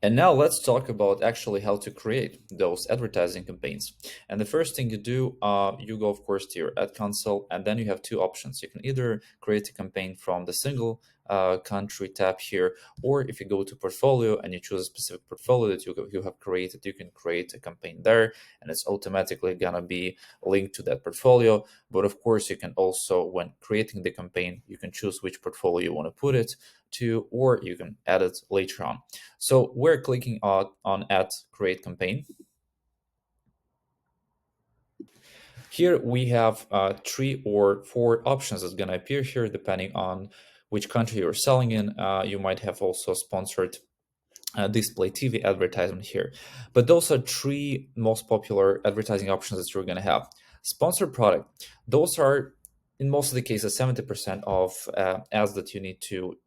And now let's talk about actually how to create those advertising campaigns. And the first thing you do, you go, of course, to your ad console, and then you have two options. You can either create a campaign from the single country tab here, or if you go to portfolio and you choose a specific portfolio that you have created, you can create a campaign there, and it's automatically gonna be linked to that portfolio. But of course, you can also, when creating the campaign, you can choose which portfolio you want to put it to, or you can add it later on. So we're clicking on Add Create Campaign. Here we have three or four options that's going to appear here depending on which country you're selling in. You might have also sponsored display TV advertisement here. But those are three most popular advertising options that you're going to have. Sponsored product, those are in most of the cases 70% of ads that you need to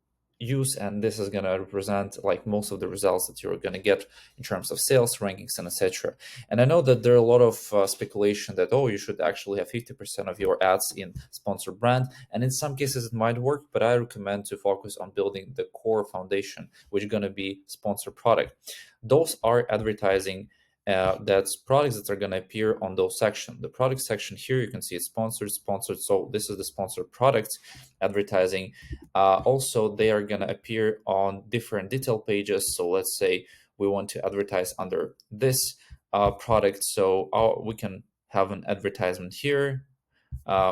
use, and this is going to represent like most of the results that you're going to get in terms of sales rankings and etc. And I know that there are a lot of speculation that, oh, you should actually have 50% of your ads in sponsored brand, and in some cases it might work, but I recommend to focus on building the core foundation, which is going to be sponsored product. Those are advertising that's products that are going to appear on those section. The product section here, you can see it's sponsored. So this is the sponsored products advertising. Also, they are going to appear on different detail pages. So let's say we want to advertise under this product. So we can have an advertisement here.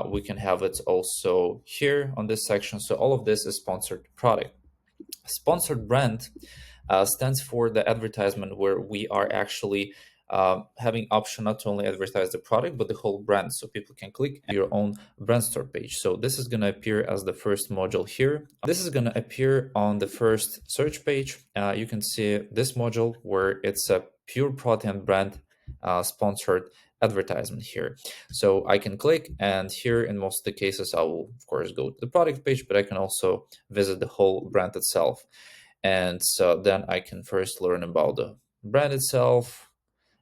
We can have it also here on this section. So all of this is sponsored product. Sponsored brand stands for the advertisement where we are actually having option not to only advertise the product but the whole brand, so people can click your own brand store page. So this is going to appear as the first module here. This is going to appear on the first search page. You can see this module where it's a pure protein brand sponsored advertisement here. So I can click, and here in most of the cases I will of course go to the product page, but I can also visit the whole brand itself. And so then I can first learn about the brand itself,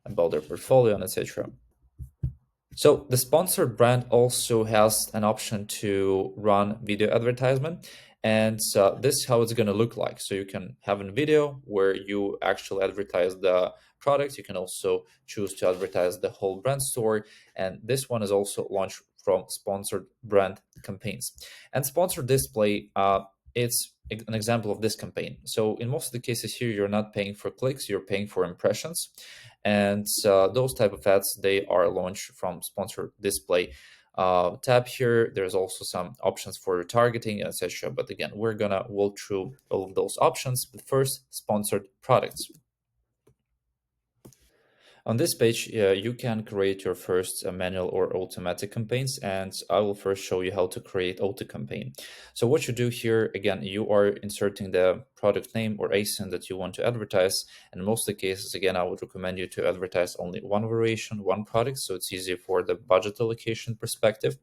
about their portfolio, and etc. So the sponsored brand also has an option to run video advertisement. And this is how it's going to look like. So you can have a video where you actually advertise the product. You can also choose to advertise the whole brand store. And this one is also launched from sponsored brand campaigns. And sponsored display, it's an example of this campaign. So in most of the cases here, you're not paying for clicks, you're paying for impressions. And those type of ads, they are launched from sponsored display tab here. There's also some options for retargeting, etc. But again, we're gonna walk through all of those options. But first, sponsored products. On this page, you can create your first manual or automatic campaigns, and I will first show you how to create auto campaign. So what you do here, again, you are inserting the product name or ASIN that you want to advertise. And in most of the cases, again, I would recommend you to advertise only one variation, one product, so it's easy for the budget allocation perspective.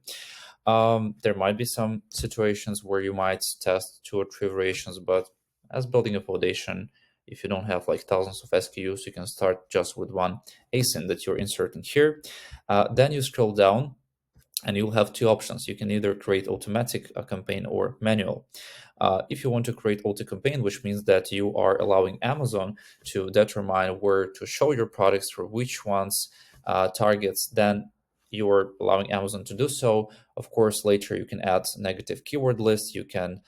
There might be some situations where you might test two or three variations, but as building a foundation, if you don't have like thousands of SKUs, you can start just with one ASIN that you're inserting here. Then you scroll down and you'll have two options. You can either create automatic campaign or manual. If you want to create auto campaign, which means that you are allowing Amazon to determine where to show your products for which ones targets, then you're allowing Amazon to do so. Of course, later you can add negative keyword lists, you can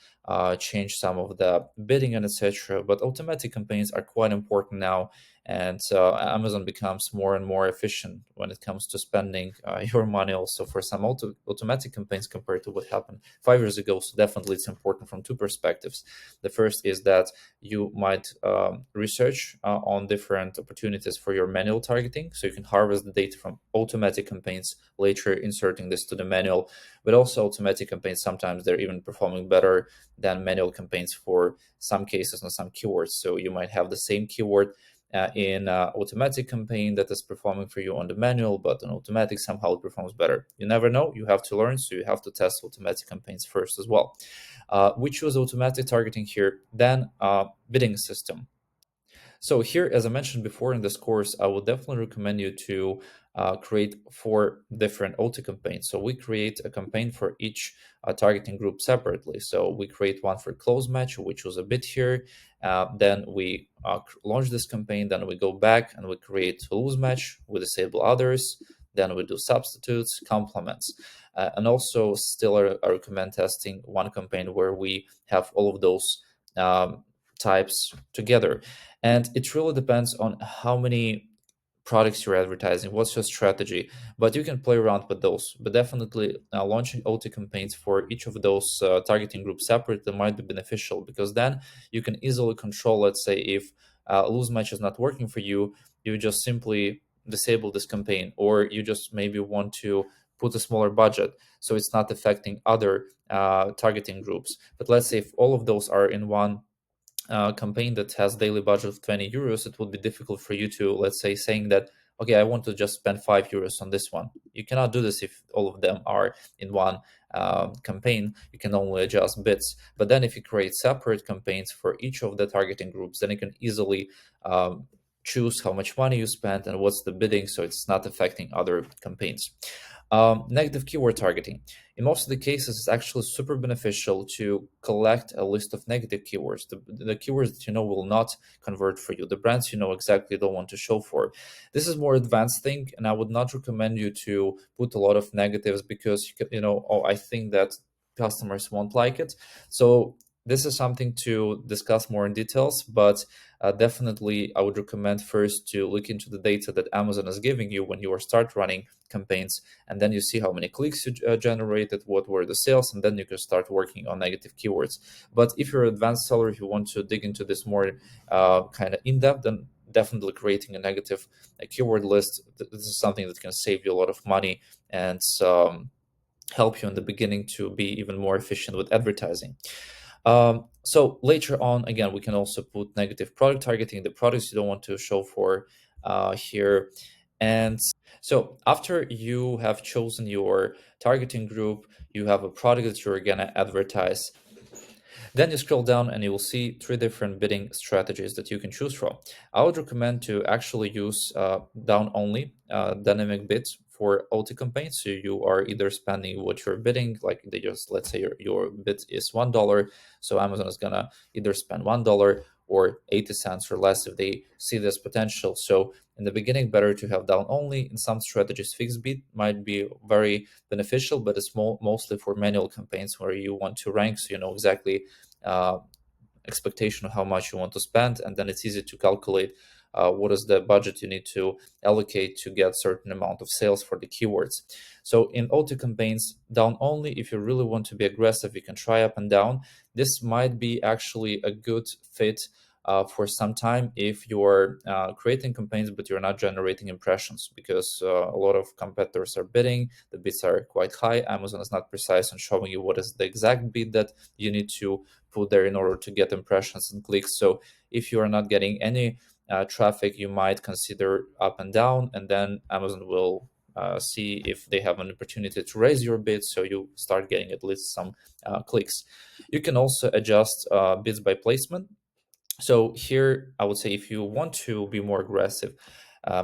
change some of the bidding and etc. But automatic campaigns are quite important now, and Amazon becomes more and more efficient when it comes to spending your money also for some automatic campaigns compared to what happened 5 years ago. So definitely it's important from two perspectives. The first is that you might research on different opportunities for your manual targeting, so you can harvest the data from automatic campaigns, later inserting this to the manual. But also automatic campaigns, sometimes they're even performing better than manual campaigns for some cases and some keywords. So you might have the same keyword in automatic campaign that is performing for you on the manual, but on automatic somehow it performs better. You never know, you have to learn, so you have to test automatic campaigns first as well. We choose automatic targeting here, then bidding system. So here, as I mentioned before in this course, I would definitely recommend you to create 4 different OT campaigns. So we create a campaign for each targeting group separately. So we create one for close match, which was a bit here. Then we launch this campaign. Then we go back and we create lose match. We disable others. Then we do substitutes, complements. And also still I recommend testing one campaign where we have all of those types together. And it really depends on how many products you're advertising, what's your strategy, but you can play around with those. But definitely launching OT campaigns for each of those targeting groups separately might be beneficial, because then you can easily control, let's say if lose match is not working for you, you just simply disable this campaign, or you just maybe want to put a smaller budget so it's not affecting other targeting groups. But let's say if all of those are in one campaign that has daily budget of 20 euros, it would be difficult for you to, let's say, saying that, okay, I want to just spend 5 euros on this one. You cannot do this if all of them are in one campaign. You can only adjust bits. But then if you create separate campaigns for each of the targeting groups, then you can easily choose how much money you spend and what's the bidding, so it's not affecting other campaigns. Negative keyword targeting. In most of the cases, it's actually super beneficial to collect a list of negative keywords, the keywords that you know will not convert for you, the brands you know exactly don't want to show for. This is more advanced thing, and I would not recommend you to put a lot of negatives, because I think that customers won't like it. So this is something to discuss more in details, but definitely I would recommend first to look into the data that Amazon is giving you when you start running campaigns, and then you see how many clicks you generated, what were the sales, and then you can start working on negative keywords. But if you're an advanced seller, if you want to dig into this more kind of in-depth, then definitely creating a negative keyword list, this is something that can save you a lot of money and help you in the beginning to be even more efficient with advertising. So later on, again, we can also put negative product targeting, the products you don't want to show for here. And so after you have chosen your targeting group, you have a product that you're going to advertise. Then you scroll down and you will see 3 different bidding strategies that you can choose from. I would recommend to actually use down only dynamic bids for OT campaigns. So you are either spending what you're bidding, like they just, let's say your bid is $1. So Amazon is gonna either spend $1 or 80 cents or less if they see this potential. So in the beginning, better to have down only. In some strategies, fixed bid might be very beneficial, but it's mostly for manual campaigns where you want to rank, so you know exactly expectation of how much you want to spend, and then it's easy to calculate what is the budget you need to allocate to get certain amount of sales for the keywords. So in OT campaigns, down only, if you really want to be aggressive, you can try up and down. This might be actually a good fit for some time if you're creating campaigns but you're not generating impressions, because a lot of competitors are bidding, the bids are quite high. Amazon is not precise on showing you what is the exact bid that you need to put there in order to get impressions and clicks. So if you are not getting any traffic, you might consider up and down, and then Amazon will see if they have an opportunity to raise your bid, so you start getting at least some clicks. You can also adjust bids by placement. So here, I would say if you want to be more aggressive,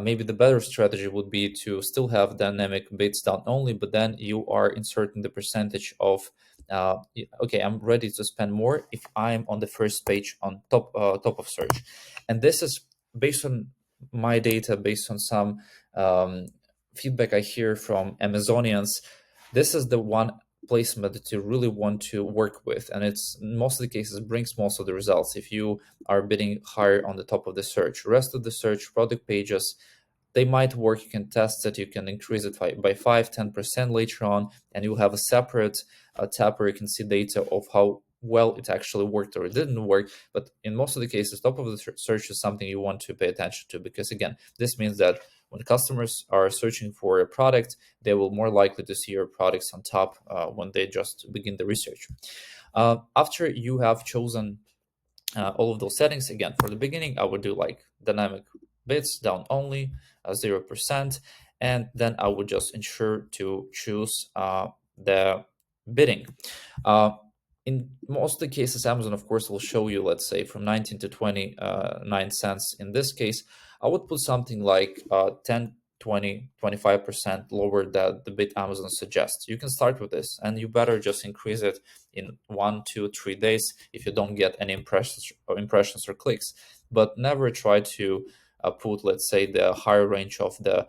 maybe the better strategy would be to still have dynamic bids down only, but then you are inserting the percentage of, okay, I'm ready to spend more if I'm on the first page on top of search. And this is based on my data, based on some feedback I hear from Amazonians. This is the one placement that you really want to work with, and it's in most of the cases brings most of the results if you are bidding higher on the top of the search. Rest of the search product pages, they might work. You can test it, you can increase it by 5-10% later on, and you'll have a separate tab where you can see data of how well it actually worked or it didn't work. But in most of the cases, top of the search is something you want to pay attention to, because again, this means that when customers are searching for a product, they will more likely to see your products on top when they just begin the research. After you have chosen all of those settings, again, for the beginning, I would do like dynamic bids down only 0%, and then I would just ensure to choose the bidding. In most of the cases, Amazon, of course, will show you, let's say, from 19 to 29 cents. In this case, I would put something like 10 25% lower that the bid Amazon suggests. You can start with this, and you better just increase it in 1, 2, 3 days if you don't get any impressions or clicks. But never try to put, let's say, the higher range of the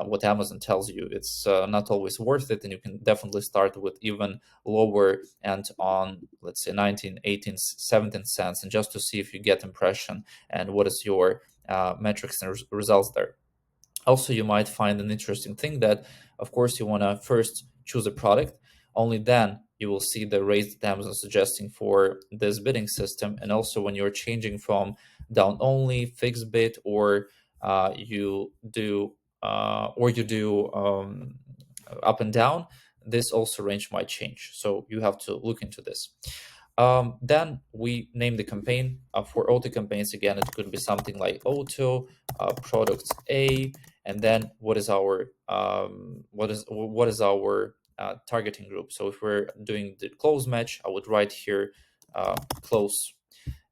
what Amazon tells you. It's not always worth it, and you can definitely start with even lower and on, let's say, 19, 18, 17 cents, and just to see if you get impression and what is your metrics and results there. Also, you might find an interesting thing that, of course, you want to first choose a product. Only then you will see the rates that Amazon is suggesting for this bidding system. And also, when you're changing from down only, fixed bid, or you do up and down, this also range might change. So you have to look into this. Then we name the campaign. For auto campaigns, again, it could be something like auto products A, and then what is our targeting group. So if we're doing the close match, I would write here close.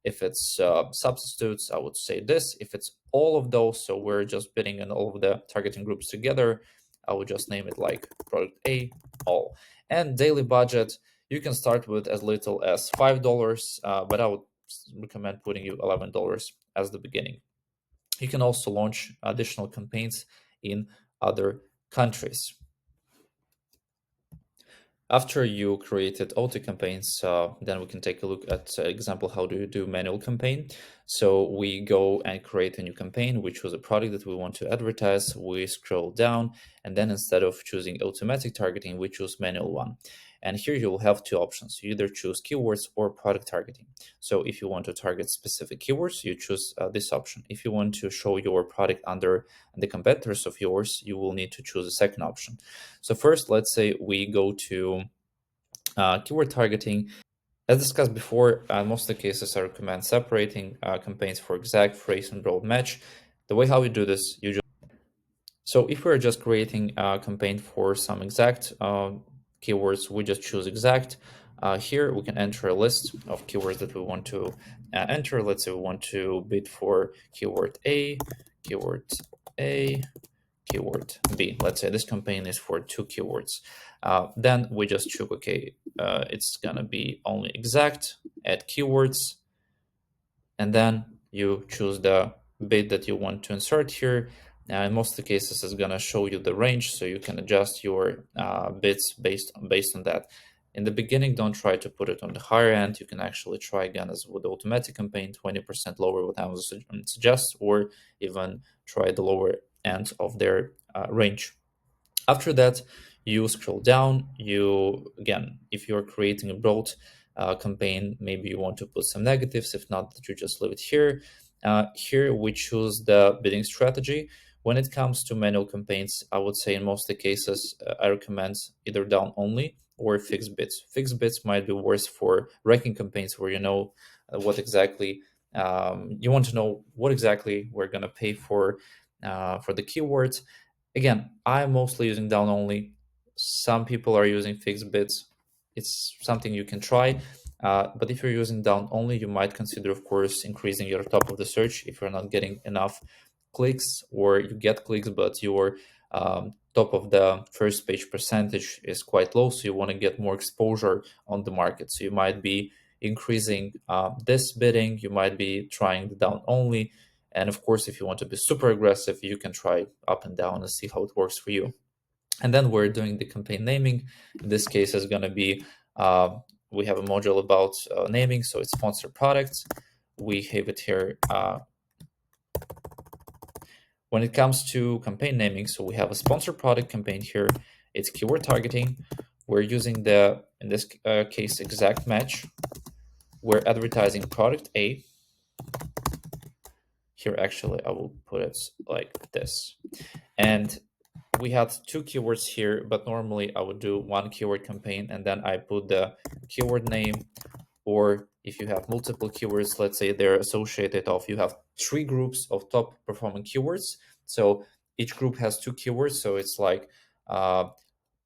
If it's substitutes, I would say this. If it's all of those, so we're just bidding in all of the targeting groups together, I would just name it like product A, all. And daily budget, you can start with as little as $5, but I would recommend putting you $11 as the beginning. You can also launch additional campaigns in other countries. After you created auto campaigns, then we can take a look at example, how do you do manual campaign. So we go and create a new campaign, which was a product that we want to advertise. We scroll down, and then instead of choosing automatic targeting, we choose manual one. And here you will have two options. You either choose keywords or product targeting. So if you want to target specific keywords, you choose this option. If you want to show your product under the competitors of yours, you will need to choose a second option. So first, let's say we go to keyword targeting. As discussed before, most of the cases I recommend separating campaigns for exact, phrase, and broad match. The way how we do this, so if we're just creating a campaign for some exact keywords, we just choose exact. Here we can enter a list of keywords that we want to enter. Let's say we want to bid for keyword A, keyword A, keyword B. Let's say this campaign is for 2 keywords. Then we just choose, okay, it's gonna be only exact, add keywords, and then you choose the bid that you want to insert here. In most of the cases, it's gonna show you the range, so you can adjust your bids based on that. In the beginning, don't try to put it on the higher end. You can actually try again as with the automatic campaign, 20% lower what Amazon suggests, or even try the lower end of their range. After that, you scroll down. Again, if you're creating a broad campaign, maybe you want to put some negatives. If not, you just leave it here. Here we choose the bidding strategy. When it comes to manual campaigns, I would say in most of the cases, I recommend either down only or fixed bids. Fixed bids might be worse for ranking campaigns where you know what exactly you want to know what exactly we're going to pay for the keywords. Again, I'm mostly using down only. Some people are using fixed bids. It's something you can try. But if you're using down only, you might consider, of course, increasing your top of the search if you're not getting enough clicks, or you get clicks, but your top of the first page percentage is quite low. So you want to get more exposure on the market. So you might be increasing this bidding. You might be trying the down only. And of course, if you want to be super aggressive, you can try up and down and see how it works for you. And then we're doing the campaign naming. In this case, is going to be, we have a module about naming, so it's sponsored products. We have it here. When it comes to campaign naming, so we have a sponsored product campaign here. It's keyword targeting. We're using in this case, exact match. We're advertising product A. Here, actually, I will put it like this. And we have 2 keywords here, but normally I would do 1 keyword campaign, and then I put the keyword name. Or if you have multiple keywords, let's say they're associated of, you have 3 groups of top performing keywords. So each group has 2 keywords. So it's like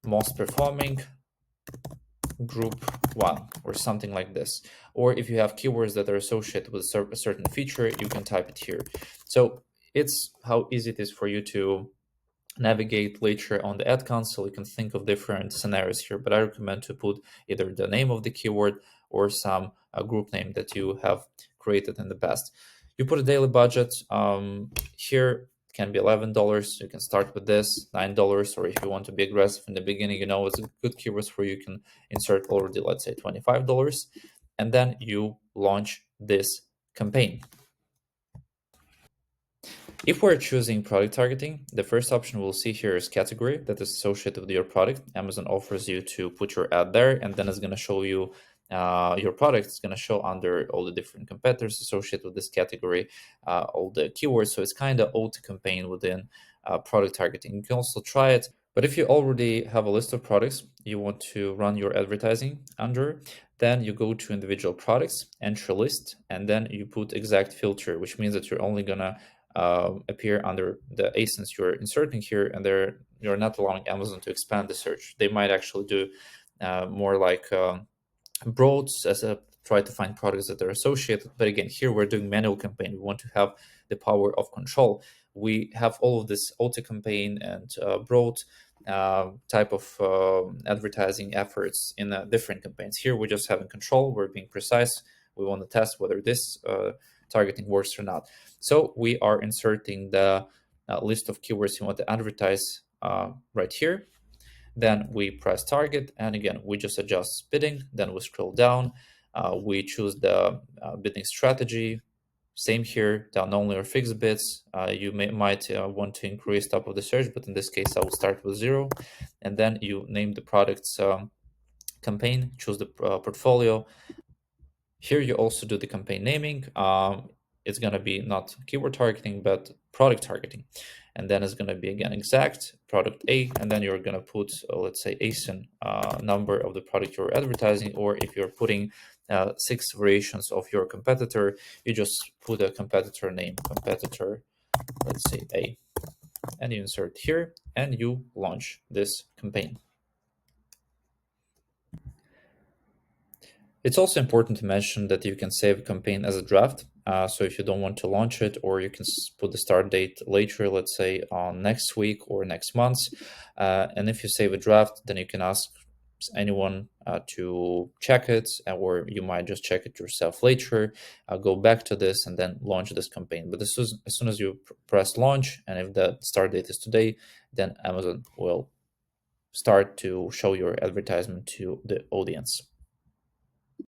most performing group 1 or something like this. Or if you have keywords that are associated with a certain feature, you can type it here. So it's how easy it is for you to navigate later on the ad console, you can think of different scenarios here, but I recommend to put either the name of the keyword or some group name that you have created in the past. You put a daily budget. Here it can be $11. You can start with this, $9, or if you want to be aggressive in the beginning, it's a good keywords for you can insert already, let's say $25, and then you launch this campaign. If we're choosing product targeting, the first option we'll see here is category that is associated with your product. Amazon offers you to put your ad there, and then it's going to show you your product. It's going to show under all the different competitors associated with this category, all the keywords. So it's kind of auto campaign within product targeting. You can also try it. But if you already have a list of products you want to run your advertising under, then you go to individual products, entry list, and then you put exact filter, which means that you're only gonna appear under the ASINs you're inserting here, and you're not allowing Amazon to expand the search. They might actually do more like broad as a try to find products that are associated. But again, here we're doing manual campaign. We want to have the power of control. We have all of this auto campaign and broad type of advertising efforts in different campaigns. Here we're just having control. We're being precise. We want to test whether this targeting works or not. So we are inserting the list of keywords you want to advertise right here. Then we press target, and again, we just adjust bidding. Then we scroll down. We choose the bidding strategy. Same here, down only or fixed bids. You might want to increase top of the search, but in this case, I will start with 0. And then you name the product's campaign, choose the portfolio. Here you also do the campaign naming. It's going to be not keyword targeting, but product targeting. And then it's going to be, again, exact product A. And then you're going to put, let's say, ASIN number of the product you're advertising. Or if you're putting 6 variations of your competitor, you just put a competitor name, competitor, let's say A. And you insert here, and you launch this campaign. It's also important to mention that you can save a campaign as a draft. So if you don't want to launch it, or you can put the start date later, let's say on next week or next month. And if you save a draft, then you can ask anyone to check it, or you might just check it yourself later, go back to this, and then launch this campaign. But as soon as you press launch, and if the start date is today, then Amazon will start to show your advertisement to the audience.